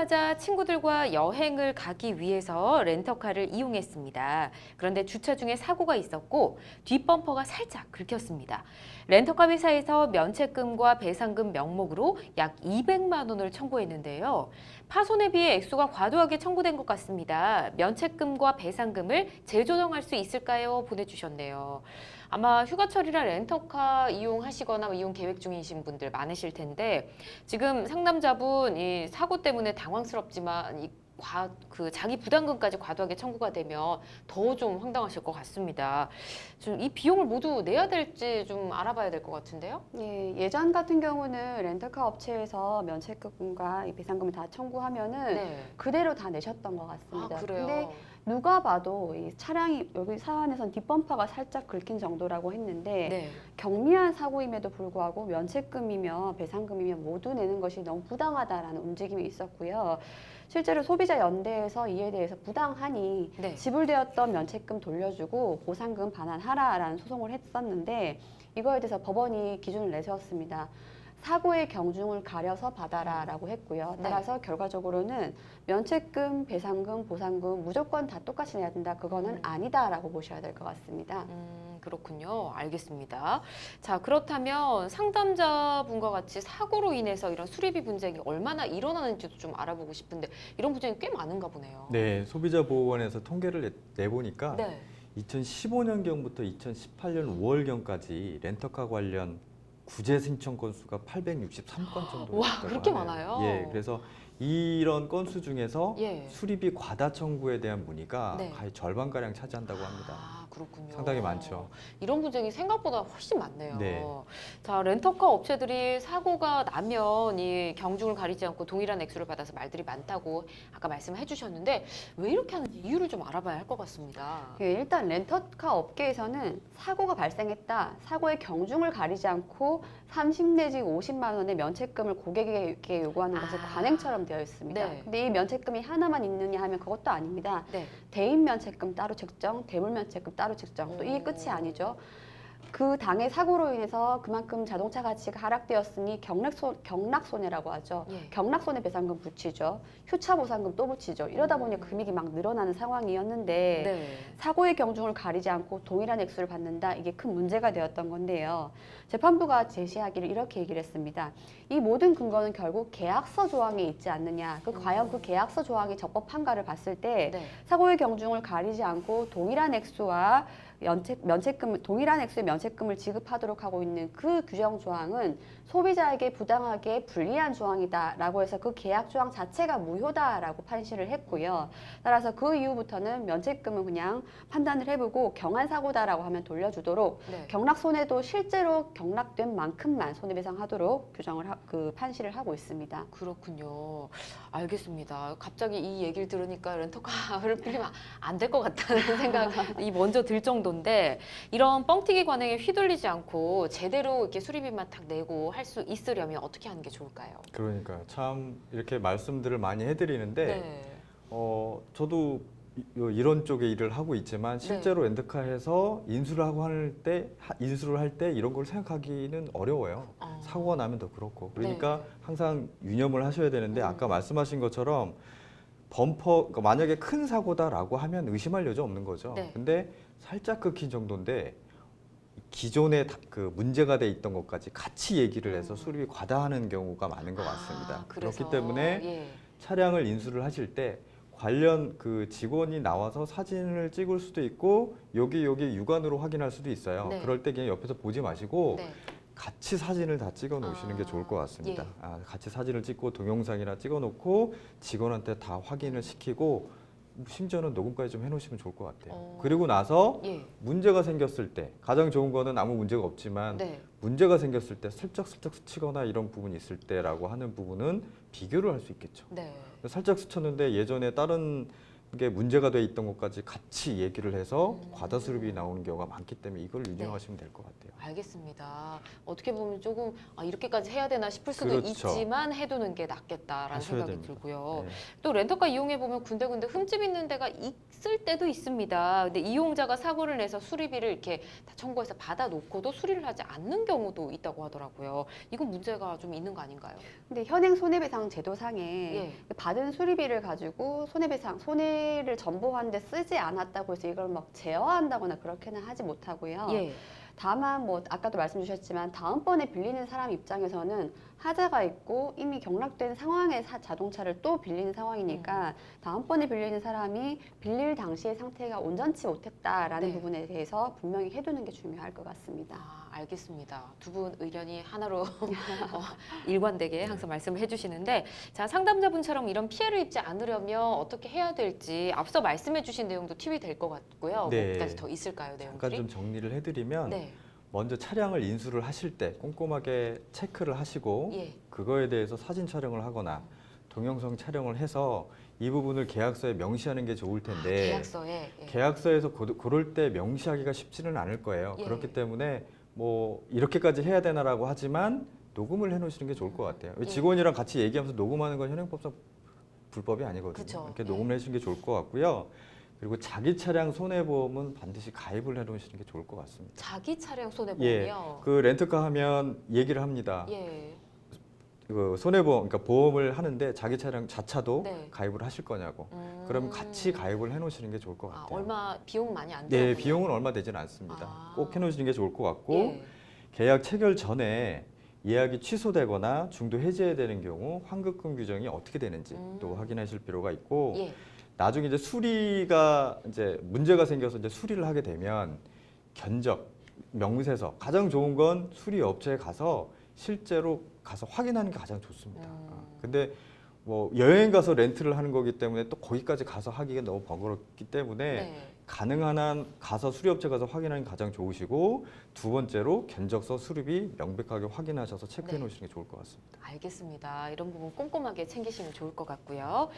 퇴근하자마자 친구들과 여행을 가기 위해서 렌터카를 이용했습니다. 그런데 주차 중에 사고가 있었고 뒷범퍼가 살짝 긁혔습니다. 렌터카 회사에서 면책금과 배상금 명목으로 약 200만 원을 청구했는데요. 파손에 비해 액수가 과도하게 청구된 것 같습니다. 면책금과 배상금을 재조정할 수 있을까요? 보내주셨네요. 아마 휴가철이라 렌터카 이용하시거나 이용 계획 중이신 분들 많으실 텐데 지금 상담자분 이 사고 때문에 당황스럽지만 자기 부담금까지 과도하게 청구가 되면 더 좀 황당하실 것 같습니다. 좀 이 비용을 모두 내야 될지 좀 알아봐야 될 것 같은데요. 예, 예전 같은 경우는 렌터카 업체에서 면책금과 이 배상금을 다 청구하면은 네. 그대로 다 내셨던 것 같습니다. 아, 그래요? 근데 누가 봐도 이 차량이 여기 사안에선 뒷범퍼가 살짝 긁힌 정도라고 했는데 네. 경미한 사고임에도 불구하고 면책금이며 배상금이며 모두 내는 것이 너무 부당하다라는 움직임이 있었고요. 실제로 소비자 연대에서 이에 대해서 부당하니 네. 지불되었던 면책금 돌려주고 보상금 반환하라라는 소송을 했었는데 이거에 대해서 법원이 기준을 내세웠습니다. 사고의 경중을 가려서 받아라라고 했고요. 따라서 결과적으로는 면책금, 배상금, 보상금 무조건 다 똑같이 내야 된다. 그거는 아니다라고 보셔야 될 것 같습니다. 그렇군요. 알겠습니다. 자, 그렇다면 상담자분과 같이 사고로 인해서 이런 수리비 분쟁이 얼마나 일어나는지도 좀 알아보고 싶은데 이런 분쟁이 꽤 많은가 보네요. 네, 소비자보호원에서 통계를 내보니까 네. 2015년경부터 2018년 5월경까지 렌터카 관련 구제 신청 건수가 863건 정도 와, 됐다고 그렇게 하네요. 많아요? 예, 그래서 이런 건수 중에서 예. 수리비 과다 청구에 대한 문의가 네. 거의 절반가량 차지한다고 합니다. 아, 그렇군요. 상당히 많죠. 이런 분쟁이 생각보다 훨씬 많네요. 네. 자, 렌터카 업체들이 사고가 나면 이 경중을 가리지 않고 동일한 액수를 받아서 말들이 많다고 아까 말씀해 주셨는데 왜 이렇게 하는지 이유를 좀 알아봐야 할 것 같습니다. 예, 일단 렌터카 업계에서는 사고가 발생했다. 사고의 경중을 가리지 않고 30 내지 50만 원의 면책금을 고객에게 요구하는 것이 관행처럼 되어 있습니다. 네. 근데 이 면책금이 하나만 있느냐 하면 그것도 아닙니다. 네. 대인 면책금 따로 측정, 대물 면책금 따로 측정. 또 이게 끝이 아니죠. 그 당의 사고로 인해서 그만큼 자동차 가치가 하락되었으니 경락손해라고 하죠. 예. 경락손해 배상금 붙이죠. 휴차 보상금 또 붙이죠. 이러다 보니 금액이 막 늘어나는 상황이었는데 네. 사고의 경중을 가리지 않고 동일한 액수를 받는다. 이게 큰 문제가 되었던 건데요. 재판부가 제시하기를 이렇게 얘기를 했습니다. 이 모든 근거는 결국 계약서 조항에 있지 않느냐. 과연 그 계약서 조항이 적법한가를 봤을 때 네. 사고의 경중을 가리지 않고 동일한 액수와 동일한 액수의 면책금을 지급하도록 하고 있는 그 규정 조항은 소비자에게 부당하게 불리한 조항이다라고 해서 그 계약 조항 자체가 무효다라고 판시를 했고요. 따라서 그 이후부터는 면책금은 그냥 판단을 해보고 경한 사고다라고 하면 돌려주도록 네. 경락손해도 실제로 경락된 만큼만 손해배상하도록 판시를 하고 있습니다. 그렇군요. 알겠습니다. 갑자기 이 얘기를 들으니까 렌터카를 빌리면 안 될 것 같다는 생각이 먼저 들 정도인데 이런 뻥튀기 관행에 휘둘리지 않고 제대로 이렇게 수리비만 딱 내고 할 수 있으려면 어떻게 하는 게 좋을까요? 그러니까 참 이렇게 말씀들을 많이 해드리는데 네. 저도 이런 쪽에 일을 하고 있지만 실제로 렌터카에서 인수를 할 때 이런 걸 생각하기는 어려워요. 사고가 나면 더 그렇고. 그러니까 항상 유념을 하셔야 되는데 아까 말씀하신 것처럼 그러니까 만약에 큰 사고다라고 하면 의심할 여지 없는 거죠. 네. 근데 살짝 긁힌 정도인데 기존에 그 문제가 돼 있던 것까지 같이 얘기를 해서 수리비 과다하는 경우가 많은 것 같습니다. 그렇기 때문에 차량을 인수를 하실 때 관련 그 직원이 나와서 사진을 찍을 수도 있고 여기 육안으로 확인할 수도 있어요. 네. 그럴 때 그냥 옆에서 보지 마시고 네. 같이 사진을 다 찍어 놓으시는 게 좋을 것 같습니다. 같이 사진을 찍고 동영상이나 찍어 놓고 직원한테 다 확인을 시키고 심지어는 녹음까지 좀 해놓으시면 좋을 것 같아요. 그리고 나서 문제가 생겼을 때 가장 좋은 거는 아무 문제가 없지만 문제가 생겼을 때 슬쩍 스치거나 이런 부분이 있을 때라고 하는 부분은 비교를 할 수 있겠죠. 살짝 스쳤는데 예전에 다른 게 문제가 돼 있던 것까지 같이 얘기를 해서 과다 수립이 나오는 경우가 많기 때문에 이걸 유념하시면 될 것 같아요. 알겠습니다. 어떻게 보면 조금 이렇게까지 해야 되나 싶을 수도 그렇죠. 있지만 해두는 게 낫겠다라는 하셔야 생각이 됩니다. 들고요. 네. 또 렌터카 이용해 보면 군데군데 흠집 있는 데가 있을 때도 있습니다. 근데 이용자가 사고를 내서 수리비를 이렇게 다 청구해서 받아놓고도 수리를 하지 않는 경우도 있다고 하더라고요. 이건 문제가 좀 있는 거 아닌가요? 근데 현행 손해배상 제도상에 예. 받은 수리비를 가지고 손해를 전보하는데 쓰지 않았다고 해서 이걸 막 제어한다거나 그렇게는 하지 못하고요. 예. 다만 뭐 아까도 말씀 주셨지만 다음번에 빌리는 사람 입장에서는 하자가 있고 이미 경락된 상황의 자동차를 또 빌리는 상황이니까 다음번에 빌리는 사람이 빌릴 당시의 상태가 온전치 못했다라는 네. 부분에 대해서 분명히 해두는 게 중요할 것 같습니다. 알겠습니다. 두 분 의견이 하나로 일관되게 항상 말씀을 해주시는데 자 상담자분처럼 이런 피해를 입지 않으려면 어떻게 해야 될지 앞서 말씀해주신 내용도 팁이 될 것 같고요. 네. 뭐 까지 더 있을까요, 잠깐 내용들이? 좀 정리를 해드리면 네. 먼저 차량을 인수를 하실 때 꼼꼼하게 체크를 하시고 예. 그거에 대해서 사진 촬영을 하거나 동영상 촬영을 해서 이 부분을 계약서에 명시하는 게 좋을 텐데 계약서에. 예. 계약서에서 그럴 때 명시하기가 쉽지는 않을 거예요. 예. 그렇기 때문에 뭐 이렇게까지 해야 되나라고 하지만 녹음을 해놓으시는 게 좋을 것 같아요. 예. 직원이랑 같이 얘기하면서 녹음하는 건 현행법상 불법이 아니거든요. 그쵸. 이렇게 예. 녹음을 해주시는 게 좋을 것 같고요. 그리고 자기 차량 손해보험은 반드시 가입을 해놓으시는 게 좋을 것 같습니다. 자기 차량 예, 손해보험이요. 그 렌트카 하면 얘기를 합니다. 예. 그 손해보험, 그러니까 보험을 하는데 자기 차량 자차도 네. 가입을 하실 거냐고. 그럼 같이 가입을 해놓으시는 게 좋을 것 같아요. 얼마 비용 많이 안 네, 들어요? 비용은 얼마 되진 않습니다. 아. 꼭 해놓으시는 게 좋을 것 같고 예. 계약 체결 전에 예약이 취소되거나 중도 해지되는 경우 환급금 규정이 어떻게 되는지 또 확인하실 필요가 있고 예. 나중에 이제 수리가 이제 문제가 생겨서 이제 수리를 하게 되면 견적, 명세서 가장 좋은 건 수리 업체에 가서 실제로 가서 확인하는 게 가장 좋습니다. 근데 뭐 여행 가서 렌트를 하는 거기 때문에 또 거기까지 가서 하기가 너무 번거롭기 때문에 네. 가능한 한 가서 수리업체 가서 확인하는 게 가장 좋으시고 두 번째로 견적서 수리비 명백하게 확인하셔서 체크해 네. 놓으시는 게 좋을 것 같습니다. 알겠습니다. 이런 부분 꼼꼼하게 챙기시면 좋을 것 같고요.